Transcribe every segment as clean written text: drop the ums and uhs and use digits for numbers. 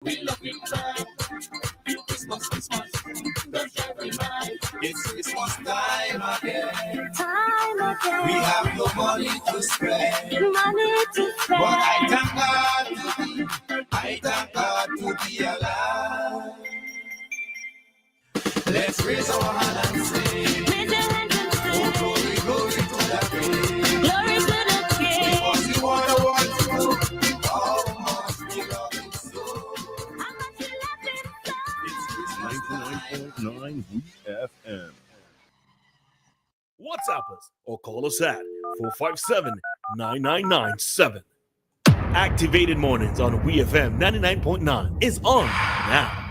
We love it time. Christmas. Don't try to mind. It's Christmas time again. We have no money to spend. But I thank God to be alive. Let's raise our hand and sing. Oh, glory to the King. Because you are the one to do all must be loving so. It's 99.9 WEFM. WhatsApp us or call us at 457-9997. Activated Mornings on WEFM 99.9 is on now.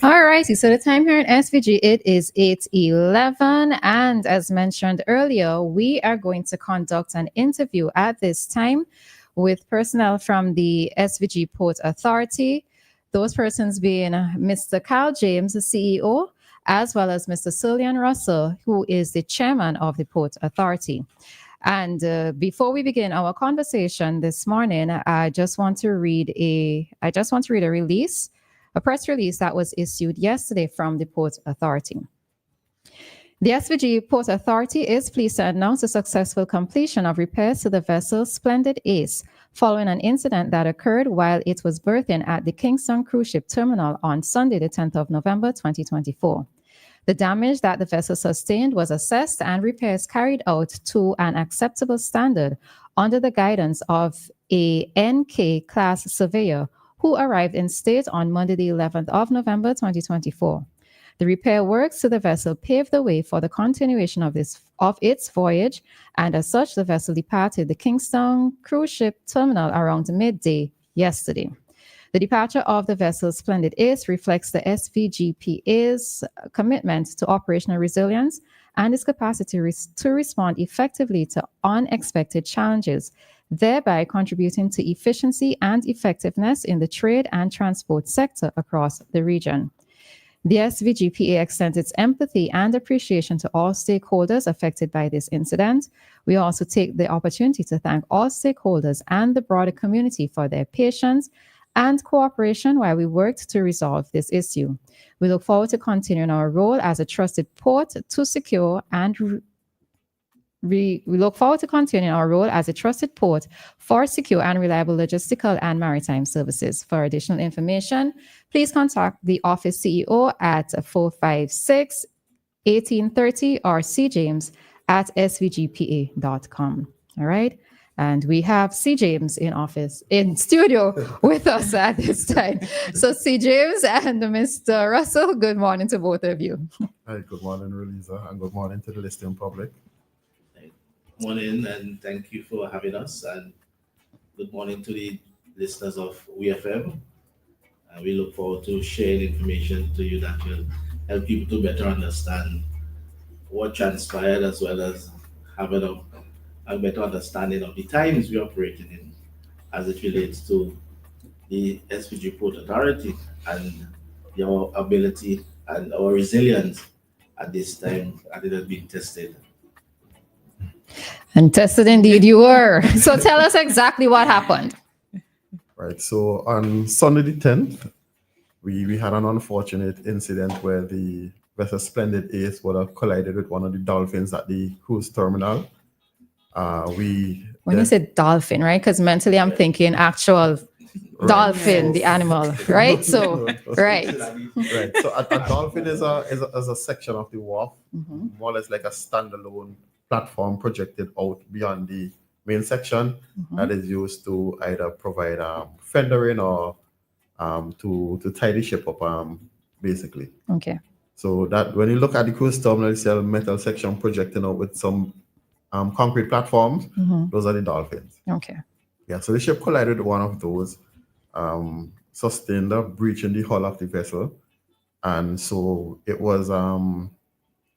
Alrighty, so the time here at SVG, it is 8:11, and as mentioned earlier, we are going to conduct an interview at this time with personnel from the SVG Port Authority, those persons being Mr. Kyle James, the CEO, as well as Mr. Cillian Russell, who is the chairman of the Port Authority. And before we begin our conversation this morning, I just want to read a release. A press release that was issued yesterday from the Port Authority. The SVG Port Authority is pleased to announce the successful completion of repairs to the vessel Splendid Ace following an incident that occurred while it was berthing at the Kingstown cruise ship terminal on Sunday, the 10th of November, 2024. The damage that the vessel sustained was assessed and repairs carried out to an acceptable standard under the guidance of a NK class surveyor who arrived in state on Monday, the 11th of November, 2024. The repair works to the vessel paved the way for the continuation of its voyage, and as such, the vessel departed the Kingstown cruise ship terminal around midday yesterday. The departure of the vessel Splendid Ace reflects the SVGPA's commitment to operational resilience and its capacity to respond effectively to unexpected challenges, thereby contributing to efficiency and effectiveness in the trade and transport sector across the region. The SVGPA extends its empathy and appreciation to all stakeholders affected by this incident. We also take the opportunity to thank all stakeholders and the broader community for their patience and cooperation while we worked to resolve this issue. We look forward to continuing our role as a trusted port to secure and we look forward to continuing our role as a trusted port for secure and reliable logistical and maritime services. For additional information, please contact the office CEO at 456-1830 or cjames@svgpa.com. All right. And we have C. James in studio with us at this time. So C. James and Mr. Russell, good morning to both of you. Hi, good morning, Roleza, and good morning to the listening public. Morning, and thank you for having us, and good morning to the listeners of WEFM. We look forward to sharing information to you that will help people to better understand what transpired, as well as having a better understanding of the times we're operating in as it relates to the SVG Port Authority and your ability and our resilience at this time, and it has been tested. And tested indeed you were. So tell us exactly what happened. Right, so on Sunday the 10th, we had an unfortunate incident where the vessel Splendid Ace would have collided with one of the dolphins at the cruise terminal. When you said dolphin, right? Because mentally I'm thinking actual dolphin, the animal, right? So, right. Right, so a dolphin is a section of the wharf, more or less like a standalone platform projected out beyond the main section that is used to either provide fendering or to tie the ship up, basically. Okay. So that when you look at the cruise terminal, it's a metal section projecting out with some concrete platforms. Those are the dolphins. Okay. Yeah, so the ship collided with one of those, sustained a breach in the hull of the vessel, and so it was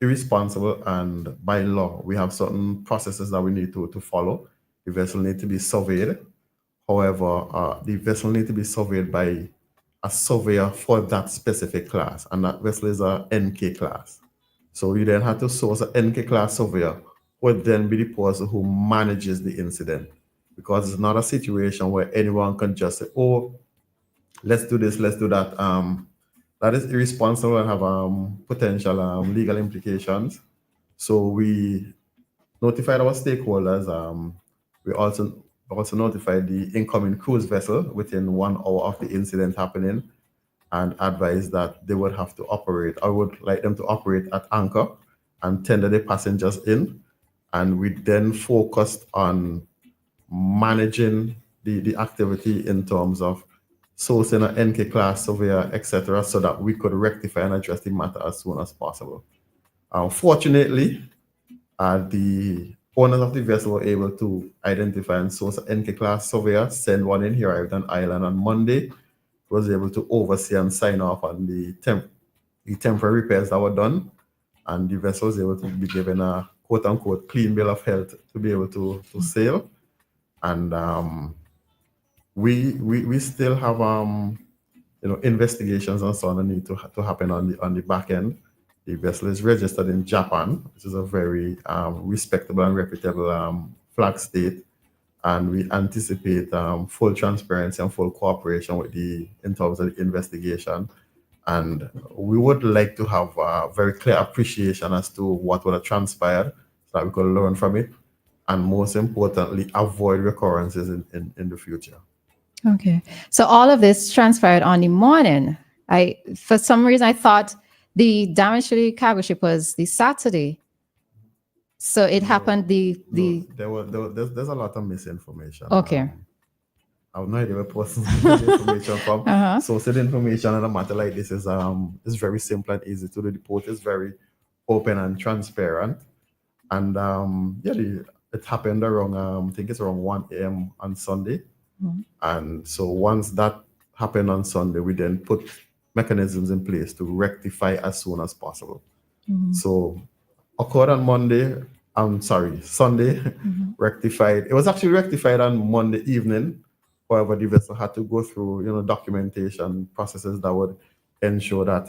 irresponsible, and by law we have certain processes that we need to follow. The vessel need to be surveyed. However, the vessel need to be surveyed by a surveyor for that specific class, and that vessel is a NK class. So you then have to source an NK class surveyor, who would then be the person who manages the incident, because it's not a situation where anyone can just say, "Oh, let's do this, let's do that." That is irresponsible and have potential legal implications. So we notified our stakeholders. We also notified the incoming cruise vessel within 1 hour of the incident happening, and advised that they would have to operate. I would like them to operate at anchor and tender the passengers in. And we then focused on managing the activity in terms of sourcing an NK class surveyor, etc., so that we could rectify and address the matter as soon as possible. Fortunately, the owners of the vessel were able to identify and source an NK class surveyor, send one in. He arrived on island on Monday, was able to oversee and sign off on the temporary repairs that were done, and the vessel was able to be given a quote-unquote clean bill of health to be able to sail. And we still have investigations and so on that need to happen on the back end. The vessel is registered in Japan, which is a very respectable and reputable flag state, and we anticipate full transparency and full cooperation in terms of the investigation. And we would like to have a very clear appreciation as to what would have transpired, so that we could learn from it, and most importantly, avoid recurrences in the future. Okay. So all of this transpired on the morning. For some reason, I thought the damage to the cargo ship was the Saturday. So it happened there's a lot of misinformation. Okay. I have no idea where persons get the information from. Uh-huh. So said information on a matter like this is very simple and easy to do. The report is very open and transparent. And it happened around I think it's around 1 a.m. on Sunday. Mm-hmm. And so once that happened on Sunday, we then put mechanisms in place to rectify as soon as possible. Mm-hmm. So occurred on Sunday, mm-hmm. Rectified. It was actually rectified on Monday evening. However, the vessel had to go through, documentation processes that would ensure that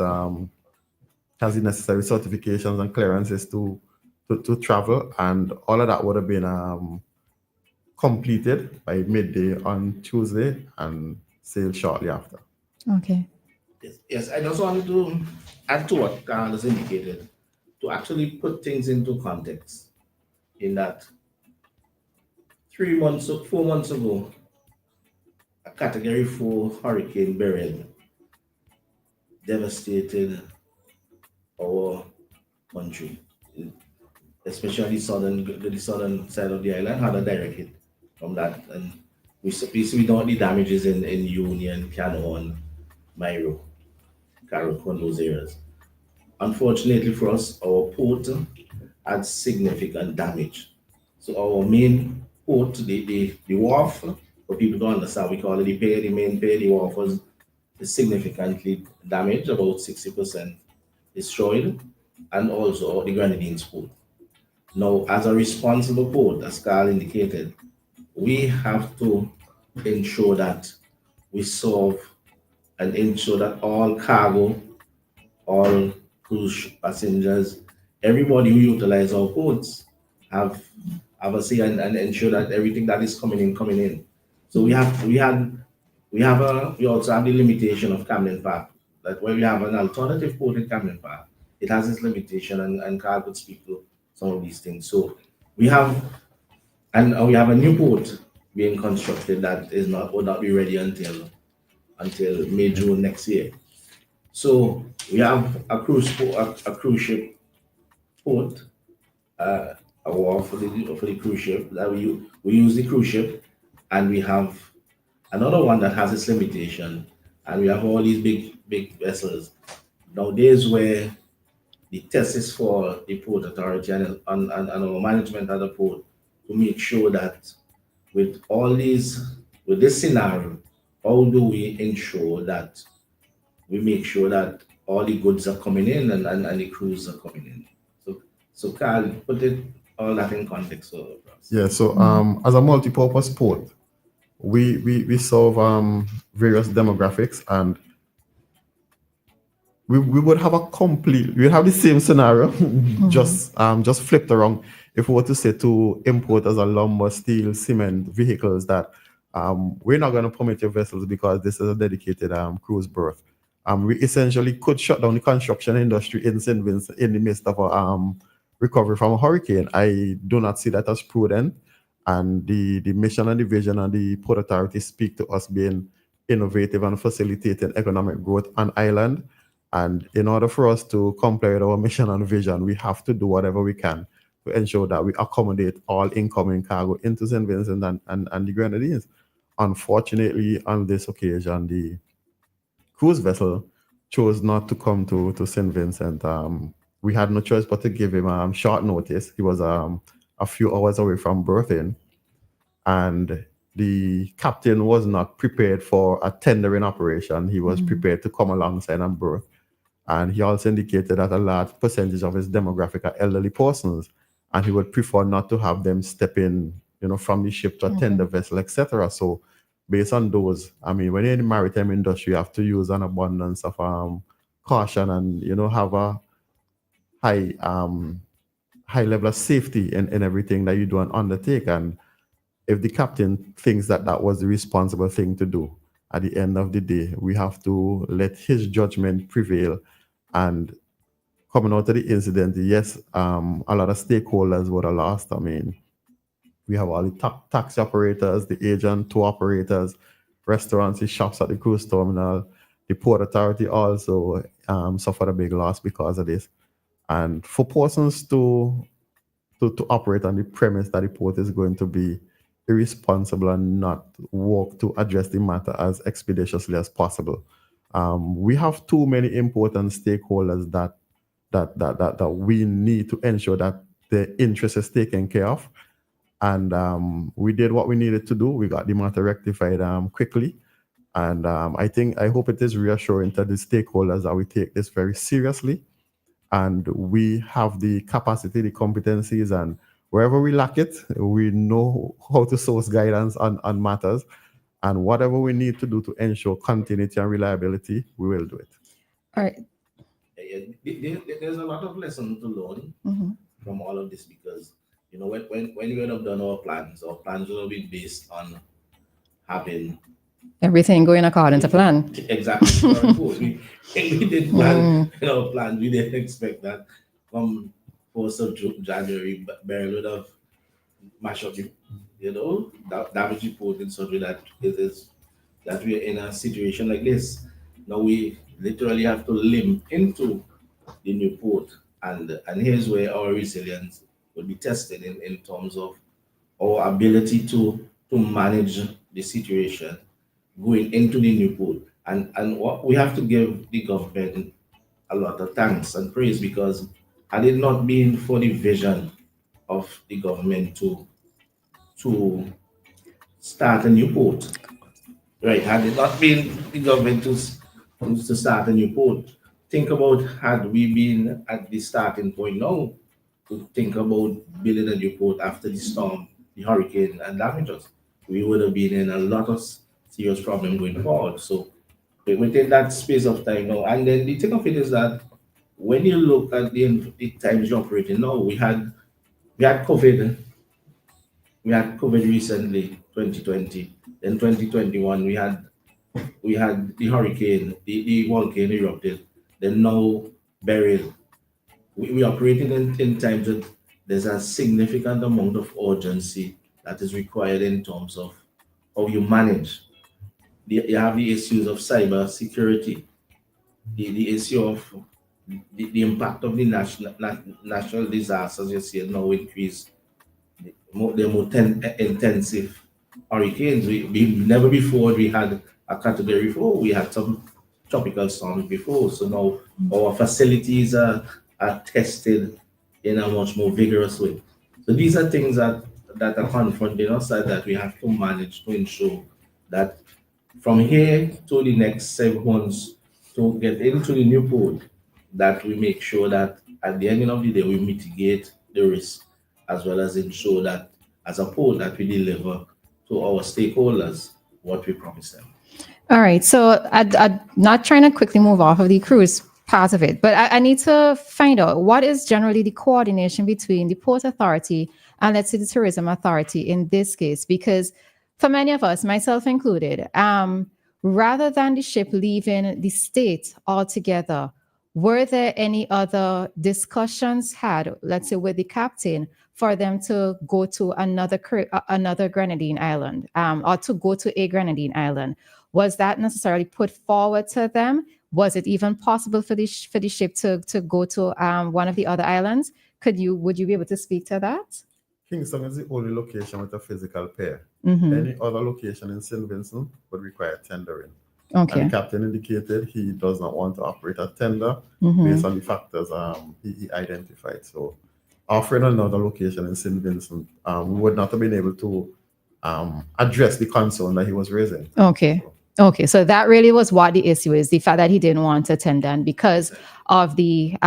has the necessary certifications and clearances to travel, and all of that would have been completed by midday on Tuesday and sailed shortly after. Okay. Yes, I just wanted to add to what Carl has indicated, to actually put things into context. In that 4 months ago, a Category 4 Hurricane Beryl devastated our country, especially the southern side of the island had a direct hit from that. And we know the damages in Union, Canon, Mairo, Carrollton, those areas. Unfortunately for us, our port had significant damage. So our main port, the wharf, for people don't understand, we call it the pier, the main pier, the wharf was significantly damaged, about 60% destroyed, and also the Grenadines port. Now, as a responsible port, as Carl indicated, we have to ensure that we solve and ensure that all cargo, all cruise passengers, everybody who utilize our ports have a say and ensure that everything that is coming in. So we also have the limitation of Camden Park, that where we have an alternative port in Camden Park, it has its limitation, and Carl could speak to some of these things. So we have a new port being constructed that will not be ready until May, June next year. So we have a cruise ship port, a wharf for the cruise ship that we use the cruise ship, and we have another one that has its limitation, and we have all these big vessels. Nowadays, where the test is for the port authority and our management at the port to make sure that with this scenario, how do we ensure that we make sure that all the goods are coming in and the crews are coming in. So Carl, put all that in context for us. Yeah, so as a multi-purpose port, we serve various demographics, and we would have we'd have the same scenario, just flipped around. If we were to say to importers of lumber, steel, cement, vehicles that we're not going to permit your vessels because this is a dedicated cruise berth. We essentially could shut down the construction industry in St. Vincent in the midst of a recovery from a hurricane. I do not see that as prudent. And the mission and the vision and the Port Authority speak to us being innovative and facilitating economic growth on island. And in order for us to comply with our mission and vision, we have to do whatever we can to ensure that we accommodate all incoming cargo into St. Vincent and the Grenadines. Unfortunately, on this occasion, the cruise vessel chose not to come to St. Vincent. We had no choice but to give him short notice. He was a few hours away from berthing, and the captain was not prepared for a tendering operation. He was prepared to come alongside and berth. And he also indicated that a large percentage of his demographic are elderly persons, and he would prefer not to have them step in, from the ship to attend the vessel, etc. So, based on those, I mean, when you're in the maritime industry, you have to use an abundance of caution and have a high level of safety in everything that you do and undertake. And if the captain thinks that that was the responsible thing to do, at the end of the day, we have to let his judgment prevail. And coming out of the incident, yes, a lot of stakeholders were lost. I mean, we have all the taxi operators, the agent, tour operators, restaurants, the shops at the cruise terminal. The Port Authority also suffered a big loss because of this. And for persons to operate on the premise that the port is going to be irresponsible and not work to address the matter as expeditiously as possible. We have too many important stakeholders that we need to ensure that the interest is taken care of. And we did what we needed to do. We got the matter rectified quickly. And I hope it is reassuring to the stakeholders that we take this very seriously. And we have the capacity, the competencies, and wherever we lack it, we know how to source guidance on matters. And whatever we need to do to ensure continuity and reliability, we will do it. All right. There's a lot of lessons to learn from all of this because, when we have done our plans will be based on having everything going according to plan. Exactly. We did plan our plan. We didn't expect that from 1st of January, Barrel would have mashed up, damage report in such a way that we're in a situation like this. Now we literally have to limp into the new port, and here's where our resilience will be tested in terms of our ability to manage the situation going into the new port. And what we have to give the government a lot of thanks and praise, because had it not been for the vision of the government to start a new port, right? Had it not been the government to start a new port, think about had we been at the starting point now to think about building a new port after the storm, the hurricane, and damages, we would have been in a lot of serious problem going forward. So within that space of time now, and then the thing of it is that when you look at the times you're operating now, we had COVID. We had COVID recently, 2020. Then 2021, we had the hurricane, the volcano erupted. Then now burial. We operating in times that there's a significant amount of urgency that is required in terms of how you manage. You have the issues of cyber security, the issue of the impact of the national disasters you see now increase, the more intensive hurricanes. We never before we had a category 4. We had some tropical storms before. So now our facilities are tested in a much more vigorous way. So these are things that are confronting us that we have to manage to ensure that from here to the next 7 months to get into the new port, that we make sure that at the end of the day we mitigate the risk, as well as ensure that as a port that we deliver to our stakeholders what we promise them. All right. So I'm not trying to quickly move off of the cruise part of it. But I need to find out what is generally the coordination between the Port Authority and, let's say, the Tourism Authority in this case, because for many of us, myself included, rather than the ship leaving the state altogether, were there any other discussions had, let's say, with the captain for them to go to another Grenadine island, or to go to a Grenadine island? Was that necessarily put forward to them? Was it even possible for the ship to go to one of the other islands? Would you be able to speak to that? Kingstown is the only location with a physical pier. Mm-hmm. Any other location in St. Vincent would require tendering. Okay. And the captain indicated he does not want to operate a tender Mm-hmm. based on the factors he identified. So offering another location in St. Vincent, we would not have been able to address the concern that he was raising. Okay. Okay, so that really was what the issue is, the fact that he didn't want to tender, and because of the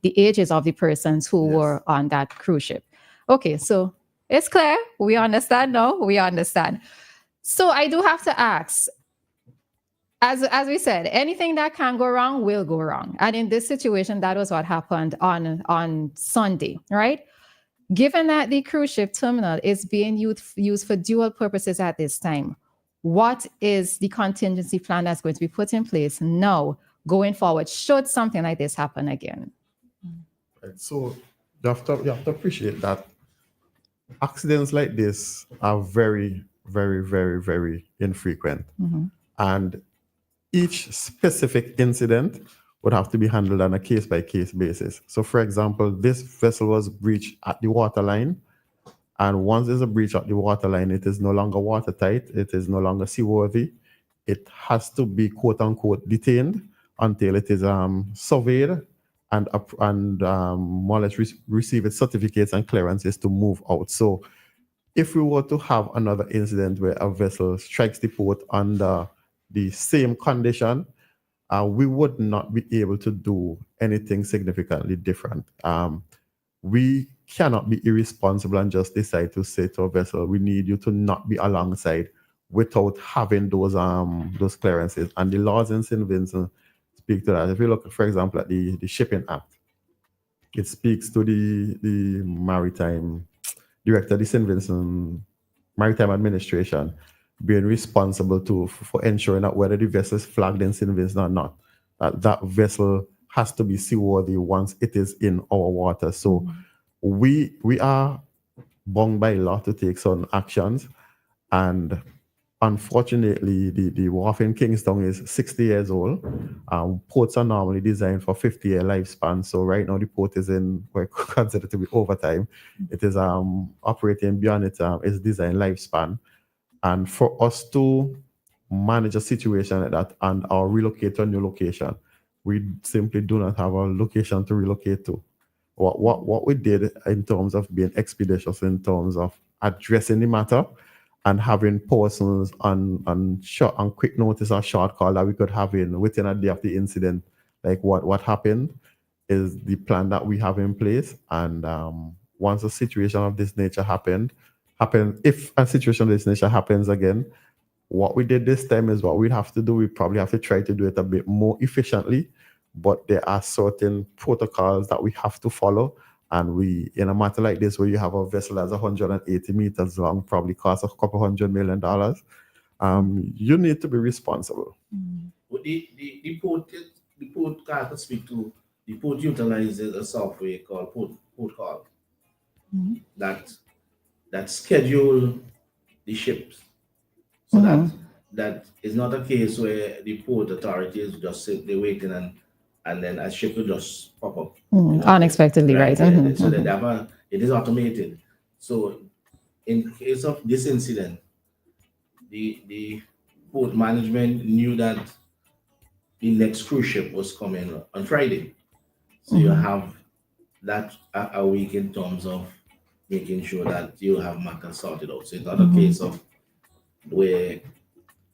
ages of the persons who Yes. were on that cruise ship. Okay, so it's clear. We understand now. We understand. So I do have to ask, as we said, anything that can go wrong will go wrong. And in this situation, that was what happened on Sunday, right? Given that the cruise ship terminal is being used for dual purposes at this time, what is the contingency plan that's going to be put in place now going forward should something like this happen again? Right. So you have to appreciate that accidents like this are very, very, very, very infrequent. Mm-hmm. And each specific incident would have to be handled on a case-by-case basis. So, for example, this vessel was breached at the waterline. And once there's a breach at the waterline, it is no longer watertight. It is no longer seaworthy. It has to be quote unquote detained until it is surveyed and more or less receive its certificates and clearances to move out. So if we were to have another incident where a vessel strikes the port under the same condition, we would not be able to do anything significantly different. We cannot be irresponsible and just decide to say to a vessel, we need you to not be alongside without having those clearances. And the laws in St. Vincent speak to that. If you look, for example, at the Shipping Act, it speaks to the maritime director, the St. Vincent Maritime Administration, being responsible for ensuring that whether the vessel is flagged in St. Vincent or not, that vessel has to be seaworthy once it is in our water. So we are bound by law to take some actions. And unfortunately, the wharf in Kingstown is 60 years old. Ports are normally designed for 50-year lifespan. So right now the port is in what I consider to be overtime. It is operating beyond its design lifespan. And for us to manage a situation like that and or relocate to a new location, we simply do not have a location to relocate to. What we did in terms of being expeditious, in terms of addressing the matter and having persons on short and quick notice or short call that we could have in within a day of the incident, like what happened, is the plan that we have in place. And once a situation of this nature if a situation of this nature happens again, what we did this time is what we'd have to do. We probably have to try to do it a bit more efficiently, but there are certain protocols that we have to follow. And we, in a matter like this, where you have a vessel that's 180 meters long, probably costs a couple $100 million, you need to be responsible. But the port can't speak to, the port utilizes a software called Port Call that schedule the ships. So that is not a case where the port authority is just sitting waiting and then a ship will just pop up. Unexpectedly, right? So that it is automated. So in case of this incident, the port management knew that the next cruise ship was coming on Friday. So you have that a week in terms of making sure that you have matters sorted out. So it's not a case of where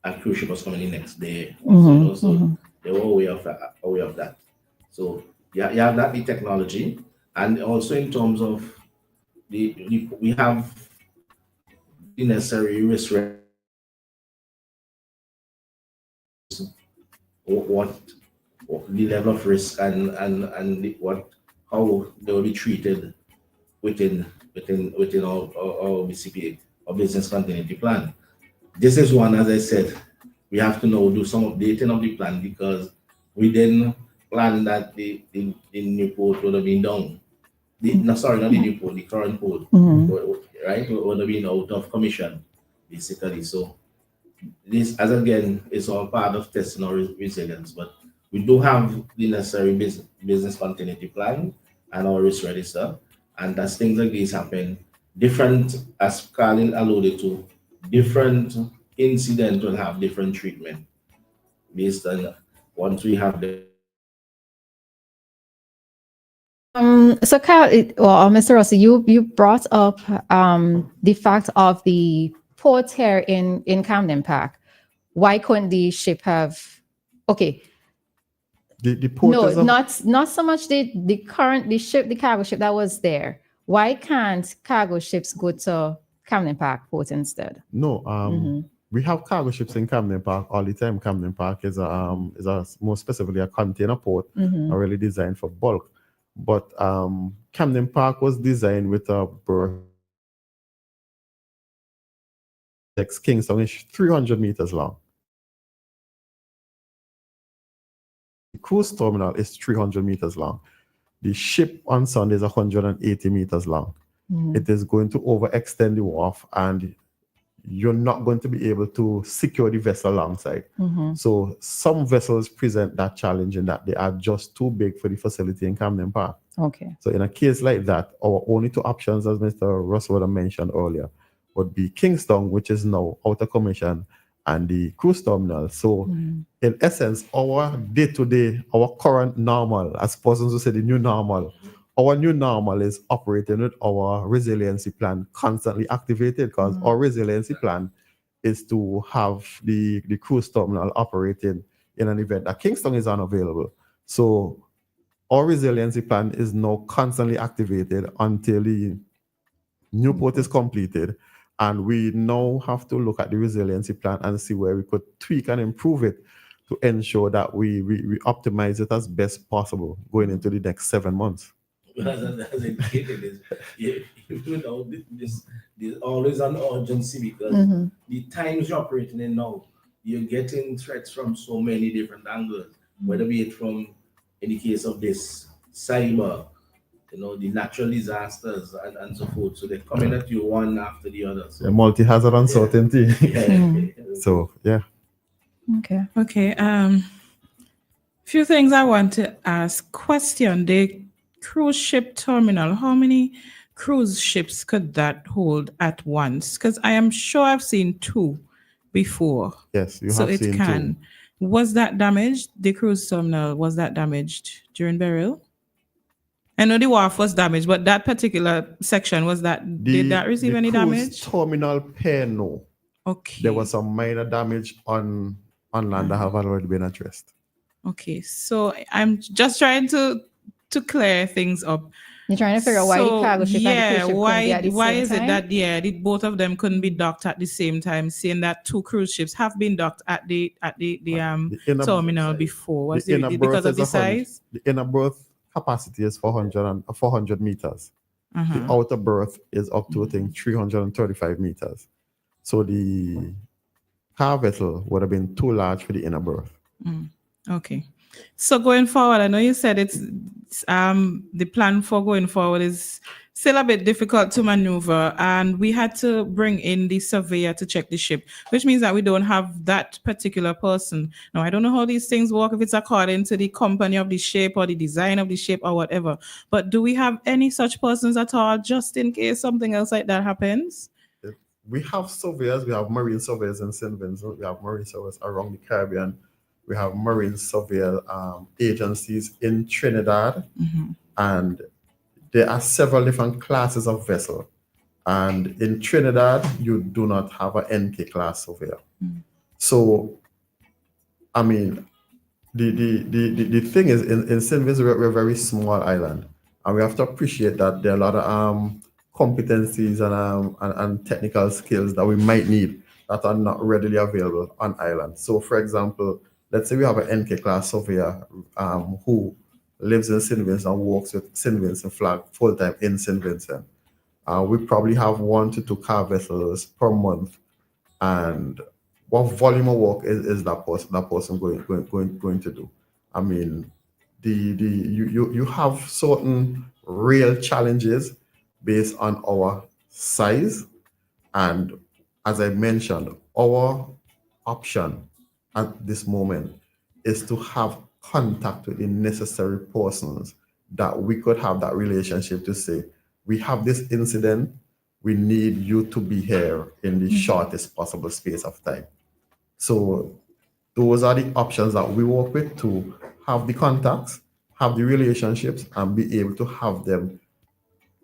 a cruise ship was coming in next day. So they were aware of that. So you have that, the technology, and also in terms of we have the necessary risk. the level of risk and how they will be treated within our BCPA, our business continuity plan. This is one, as I said, we have to now do some updating of the plan because we didn't plan that the new port would have been down. Not the new port, the current port, right? Would have been out of commission, basically. So this, as again, is all part of testing our resilience, but we do have the necessary business continuity plan and our risk register, and as things like these happen, different, as Colin alluded to, different incidents will have different treatment based on once we have the. So Kyle, Mr. Rossi, you brought up the fact of the port here in Camden Park. Why couldn't the ship have? Okay. The port No, is not so much the cargo ship that was there. Why can't cargo ships go to Camden Park port instead? No, we have cargo ships in Camden Park all the time. Camden Park is a more specifically a container port, really designed for bulk. But Camden Park was designed with a berth. Kingstown is 300 meters long. The cruise terminal is 300 meters long. The ship on Sunday is 180 meters long. It is going to overextend the wharf, and you're not going to be able to secure the vessel alongside. So some vessels present that challenge in that they are just too big for the facility in Camden Park. Okay. So in a case like that, our only two options, as Mr. Russell mentioned earlier, would be Kingstown, which is now out of commission, and the cruise terminal. So in essence, our day-to-day, our current normal, as persons who say the new normal, our new normal is operating with our resiliency plan constantly activated, because our resiliency plan is to have the cruise terminal operating in an event that Kingstown is unavailable. So our resiliency plan is now constantly activated until the new port is completed. And we now have to look at the resiliency plan and see where we could tweak and improve it to ensure that we optimize it as best possible going into the next 7 months. As indicated, there's always an urgency because the times you're operating in now, you're getting threats from so many different angles, whether be it from, in the case of this, cyber, the natural disasters and so forth. So they're coming at you one after the other. So, multi-hazard uncertainty. So, yeah. Okay. Few things I want to ask. Question: the cruise ship terminal, how many cruise ships could that hold at once? Because I am sure I've seen 2 before. Yes, you so have seen it can. 2. Was that damaged? The cruise terminal, was that damaged during burial? I know the wharf was damaged, but that particular section, did that receive any damage? Terminal pair, no. Okay. There was some minor damage on land that have already been addressed. Okay, so I'm just trying to clear things up. You're trying to figure out why the cargo ship and the cruise ship couldn't be at the why same is time? it that both of them couldn't be docked at the same time, seeing that 2 cruise ships have been docked at the terminal before? Was it because of the size? The inner berth capacity is 400 meters. The outer berth is up to 335 meters. So the car vessel would have been too large for the inner berth. Okay. So going forward, I know you said it's the plan for going forward is still a bit difficult to maneuver, and we had to bring in the surveyor to check the ship, which means that we don't have that particular person. Now, I don't know how these things work, if it's according to the company of the ship or the design of the ship or whatever, but do we have any such persons at all, just in case something else like that happens? We have surveyors. We have marine surveyors in St. Vincent. We have marine surveyors around the Caribbean. We have marine surveyor agencies in Trinidad, and there are several different classes of vessel. And in Trinidad, you do not have an NK class surveyor. So, I mean, the thing is, in St. Vincent, we're a very small island, and we have to appreciate that there are a lot of competencies and technical skills that we might need that are not readily available on island. So, for example, let's say we have an NK class surveyor who lives in St. Vincent and works with St. Vincent flag full time in St. Vincent. We probably have 1 to 2 car vessels per month. And what volume of work is that person going to do? I mean, you have certain real challenges based on our size, and as I mentioned, our option at this moment is to have contact with the necessary persons that we could have that relationship to say, we have this incident, we need you to be here in the shortest possible space of time. So those are the options that we work with, to have the contacts, have the relationships, and be able to have them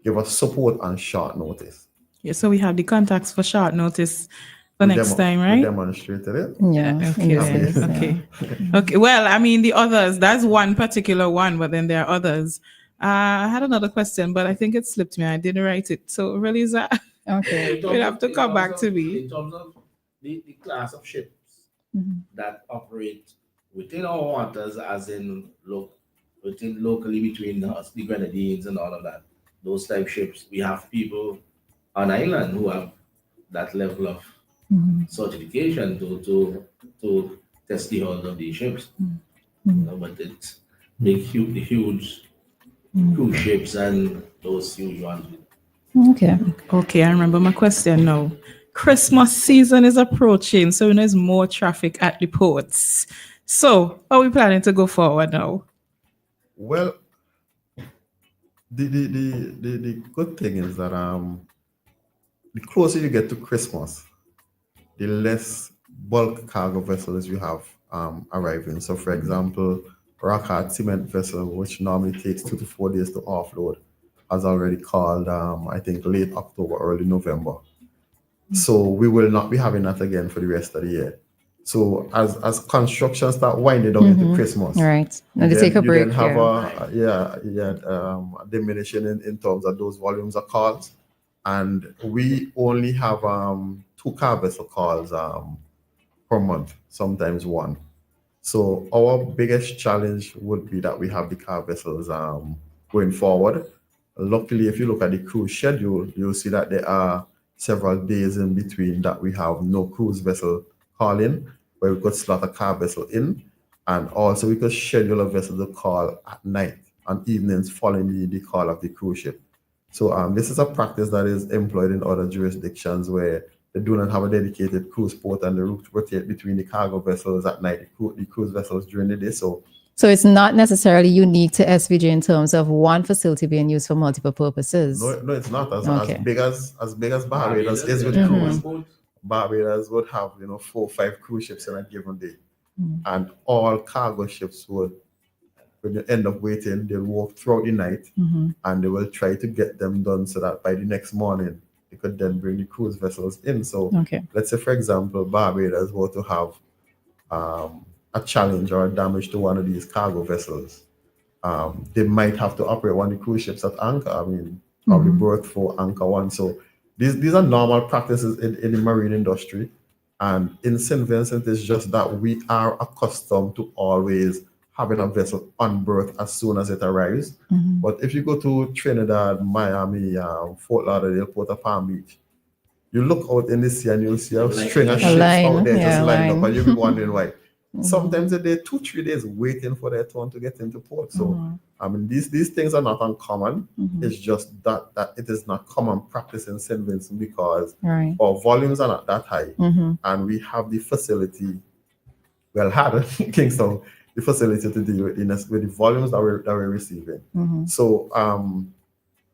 give us support on short notice. Yeah, so we have the contacts for short notice for next time, We right? demonstrated it. Yeah. Okay, then. Okay. Well, I mean, the others, that's one particular one, but then there are others. I had another question, but I think it slipped me. I didn't write it. So, Roleza, Okay. you'll have to come back to me. In terms of the class of ships Mhm. that operate within our waters, as in locally between us, the Grenadines and all of that, those type ships, we have people on island who have that level of certification to test the hull of these ships. You know, but it's the huge cruise ships and those huge ones. Okay. Okay, I remember my question now. Christmas season is approaching, so there's more traffic at the ports. So, are we planning to go forward now? Well, the good thing is that the closer you get to Christmas, the less bulk cargo vessels you have arriving. So, for example, Rockart cement vessel, which normally takes 2 to 4 days to offload, has already called, I think, late October, early November. So we will not be having that again for the rest of the year. So as construction start winding down into Christmas, All right. Now they take a break you then have here. a diminution in terms of those volumes of calls, and we only have 2 car vessel calls per month, sometimes 1. So our biggest challenge would be that we have the car vessels going forward. Luckily, if you look at the cruise schedule, you'll see that there are several days in between that we have no cruise vessel calling, where we could slot a car vessel in, and also we could schedule a vessel to call at night and evenings following the call of the cruise ship. So this is a practice that is employed in other jurisdictions where they do not have a dedicated cruise port, and they rotate between the cargo vessels at night, the cruise vessels during the day. So it's not necessarily unique to SVG in terms of one facility being used for multiple purposes. no, it's not Okay. as big as Barbados is with cruise. Barbados would have 4 or 5 cruise ships in a given day, and all cargo ships would, when you end up waiting, they'll walk throughout the night, and they will try to get them done so that by the next morning they could then bring the cruise vessels in. So let's say, for example, Barbados were to have a challenge or a damage to one of these cargo vessels, they might have to operate one of the cruise ships at anchor. I mean, probably berth for anchor 1. So these are normal practices in the marine industry. And in St. Vincent, it's just that we are accustomed to always having a vessel on berth as soon as it arrives. But if you go to Trinidad, Miami, Fort Lauderdale, Port-au-Palm Beach, you look out in the sea and you'll see a string of ships out there just lined up, and you'll be wondering why. Sometimes they're 2-3 days waiting for their turn to get into port. So I mean, these things are not uncommon. It's just that it is not common practice in St. Vincent because our volumes are not that high, and we have the facility. Well, had Kingstown the facility to deal with the volumes that we're receiving. So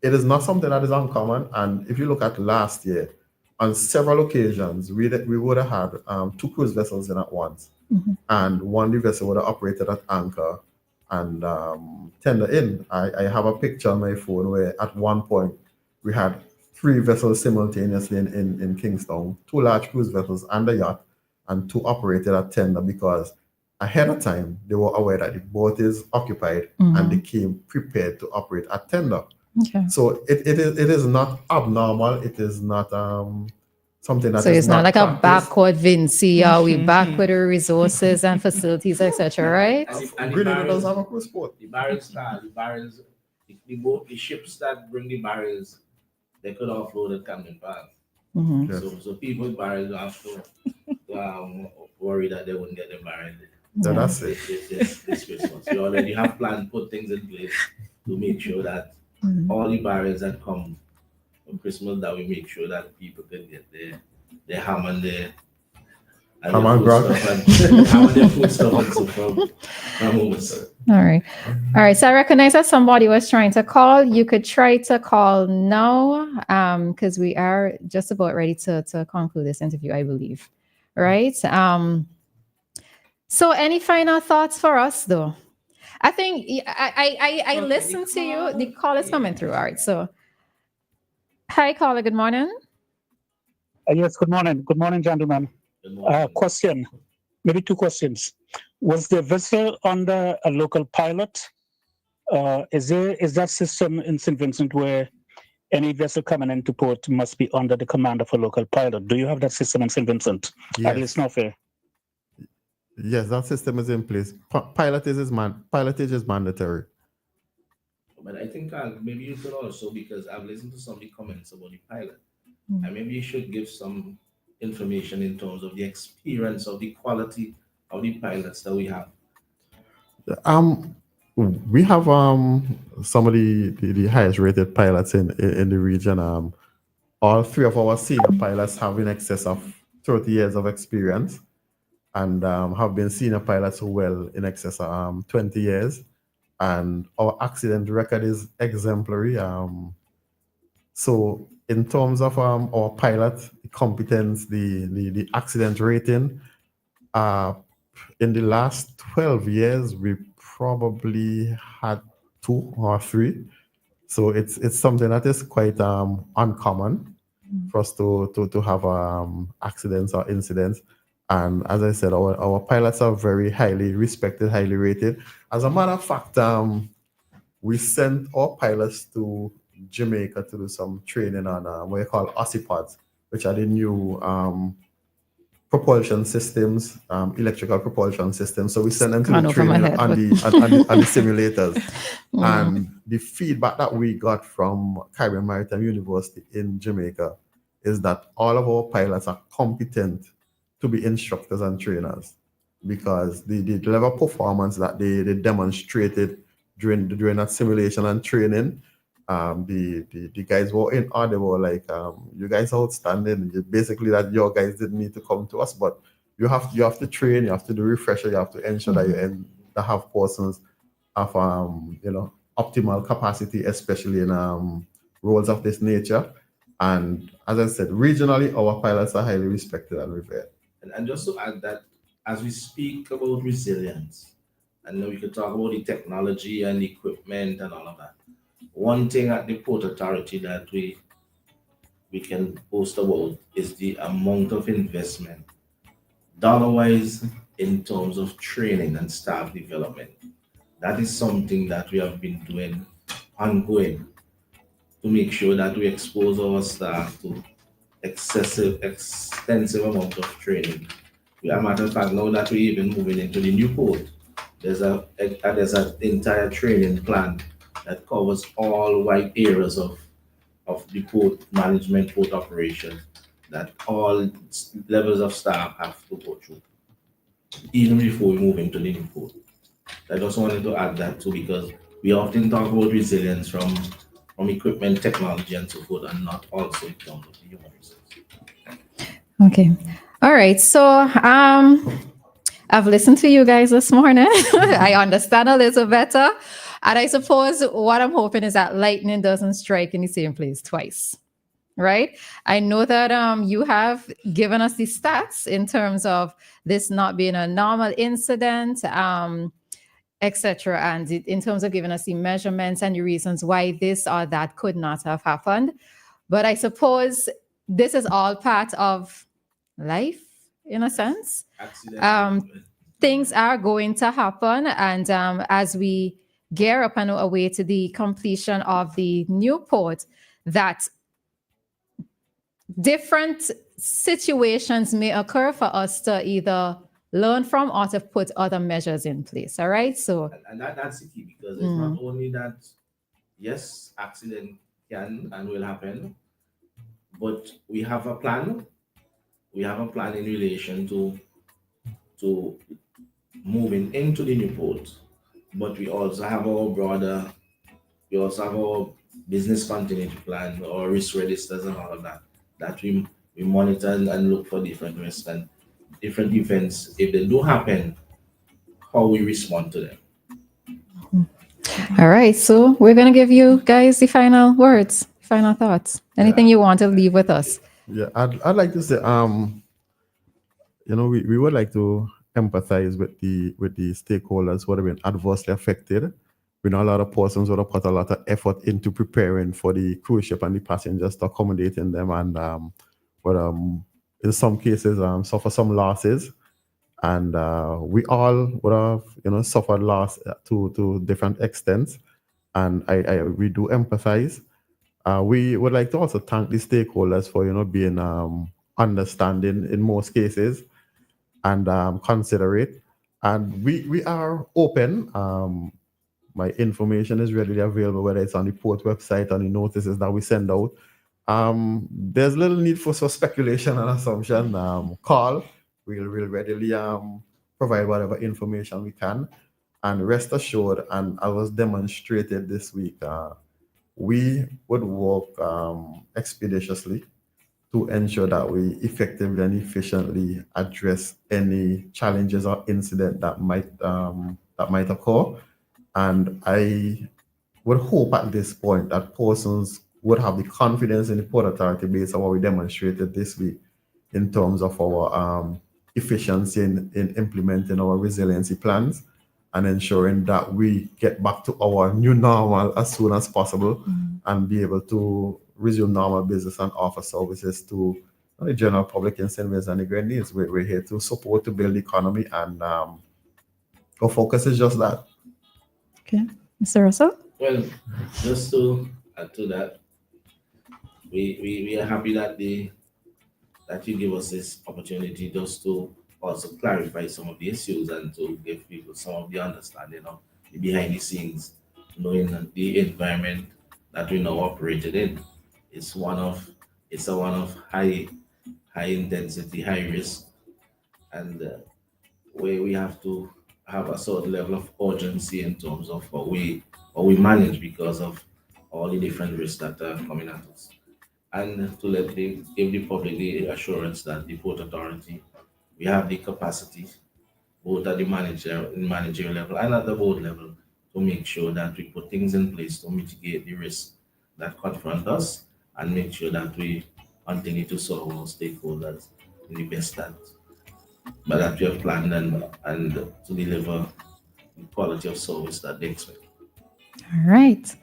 it is not something that is uncommon. And if you look at last year, on several occasions, we would have had 2 cruise vessels in at once. And one vessel would have operated at anchor and tender in. I have a picture on my phone where at one point we had 3 vessels simultaneously in Kingstown, 2 large cruise vessels and a yacht, and 2 operated at tender because ahead of time they were aware that the boat is occupied and they came prepared to operate at tender. So it is not abnormal. It is not something that So is it's not like a practiced. backward Vinci, or we back with the resources and facilities, etc. Right? And the Grenada does barrels, have a cruise port. the barrels, the ships that bring the barrels, they could offload at Camden Park. Mhm. Yes. So people with barrels don't have to worry that they won't get the barrel So Yeah. that's it. this Christmas. We already have planned, put things in place to make sure that Mhm. all the barrels that come for Christmas, that we make sure that people can get their ham and their Ham and grog. ham and their food stuff and so from us. All right. All right. So I recognize that somebody was trying to call. You could try to call now, because we are just about ready to conclude this interview, I believe. Right. So any final thoughts for us though? I think I listened to you. The call is coming through. All right. So hi caller, good morning. Yes, good morning. Good morning, gentlemen. Good morning. Question, maybe two questions. Was the vessel under a local pilot? Is that system in St. Vincent where any vessel coming into port must be under the command of a local pilot? Do you have that system in St. Vincent? At least not fair. Yes, that system is in place. Pilotage is mandatory. But I think maybe you could also, because I've listened to some of the comments about the pilot, Mm. and maybe you should give some information in terms of the experience of the quality of the pilots that we have. We have some of the highest rated pilots in the region. All three of our senior pilots have in excess of 30 years of experience, and have been senior pilots well in excess of 20 years. And our accident record is exemplary. So in terms of our pilot competence, the accident rating, in the last 12 years, we probably had 2 or 3. So it's something that is quite uncommon for us to have accidents or incidents. And as I said, our pilots are very highly respected, highly rated. As a matter of fact, we sent our pilots to Jamaica to do some training on what you call ossipods, which are the new propulsion systems, electrical propulsion systems. So we sent them to Gone the over my training head, on but- the simulators. Mm. And the feedback that we got from Caribbean Maritime University in Jamaica is that all of our pilots are competent to be instructors and trainers, because the level of performance that they demonstrated during that simulation and training, the guys were in awe. They were like, you guys are outstanding. Basically, that your guys didn't need to come to us, but you have to train, you have to do refresher, you have to ensure that you have persons of optimal capacity, especially in roles of this nature. And as I said, regionally, our pilots are highly respected and revered. And just to add that, as we speak about resilience, and then we could talk about the technology and the equipment and all of that. One thing at the Port Authority that we can boast about is the amount of investment, dollar-wise, in terms of training and staff development. That is something that we have been doing ongoing to make sure that we expose our staff to extensive amount of training. As a matter of fact, now that we're even moving into the new port, there's an entire training plan that covers all wide areas of the port management, port operations, that all levels of staff have to go through, even before we move into the new port. I just wanted to add that too, because we often talk about resilience from equipment, technology, and so forth, and not also in terms of the human resources. Okay. All right. So I've listened to you guys this morning. I understand a little better. And I suppose what I'm hoping is that lightning doesn't strike in the same place twice. Right? I know that you have given us the stats in terms of this not being a normal incident, etc. And in terms of giving us the measurements and the reasons why this or that could not have happened. But I suppose this is all part of life, in a sense. Things are going to happen, and as we gear up and away to the completion of the new port, that different situations may occur for us to either learn from or to put other measures in place. All right. So, And that's the key, because it's not only that, yes, accident can and will happen, but we have a plan. We have a plan in relation to moving into the new port, but we also have our business continuity plan, our risk registers and all of that, that we monitor and look for different risks and different events. If they do happen, how we respond to them. all right. So we're going to give you guys the final words, final thoughts. Anything you want to leave with us? Yeah, I'd like to say, we would like to empathize with the stakeholders who have been adversely affected. We know a lot of persons would have put a lot of effort into preparing for the cruise ship and the passengers to accommodating them, and in some cases suffer some losses. And we all would have suffered loss to different extents, and we do empathize. We would like to also thank the stakeholders for being understanding in most cases and considerate. And we are open. My information is readily available, whether it's on the port website, on the notices that we send out. There's little need for speculation and assumption. Call. We'll readily provide whatever information we can. And rest assured, and I was demonstrated this week, we would work expeditiously to ensure that we effectively and efficiently address any challenges or incident that might occur. And I would hope at this point that persons would have the confidence in the Port Authority based on what we demonstrated this week in terms of our efficiency in implementing our resiliency plans and ensuring that we get back to our new normal as soon as possible and be able to resume normal business and offer services to the general public in St. Vincent and the Grenadines. We're here to support, to build the economy, and our focus is just that. Okay. Mr. Russell? Well, just to add to that, we are happy that that you give us this opportunity just to also clarify some of the issues and to give people some of the understanding of the behind the scenes, knowing that the environment that we now operated in is one of high intensity, high risk, and where we have to have a certain level of urgency in terms of what we manage because of all the different risks that are coming at us. And to give the public the assurance that the Port Authority, we have the capacity, both at the managerial level and at the board level, to make sure that we put things in place to mitigate the risks that confront us and make sure that we continue to serve our stakeholders in the best that we have planned and to deliver the quality of service that they expect. All right.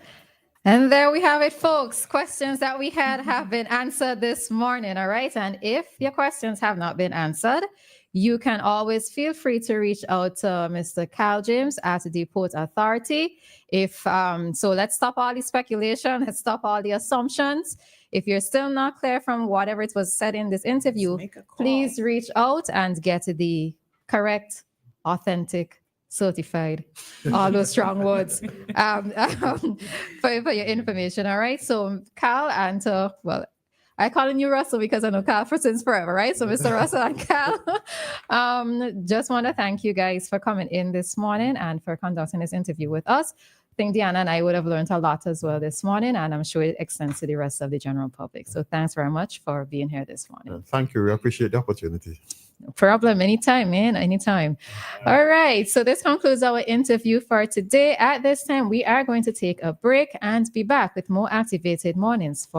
And there we have it, folks. Questions that we had have been answered this morning. All right. And if your questions have not been answered, you can always feel free to reach out to Mr. Kyle James at the Port Authority. So let's stop all the speculation. Let's stop all the assumptions. If you're still not clear from whatever it was said in this interview, please reach out and get the correct, authentic, certified, all those strong words for your information. All right. So Kyle and I call you Russell because I know Kyle for since forever, right? So Mr. Russell and Kyle, just want to thank you guys for coming in this morning and for conducting this interview with us. I think Dianna and I would have learned a lot as well this morning, and I'm sure it extends to the rest of the general public. So thanks very much for being here this morning. Thank you. We appreciate the opportunity. No problem. Anytime, man. Anytime. All right. So this concludes our interview for today. At this time, we are going to take a break and be back with more Activated Mornings for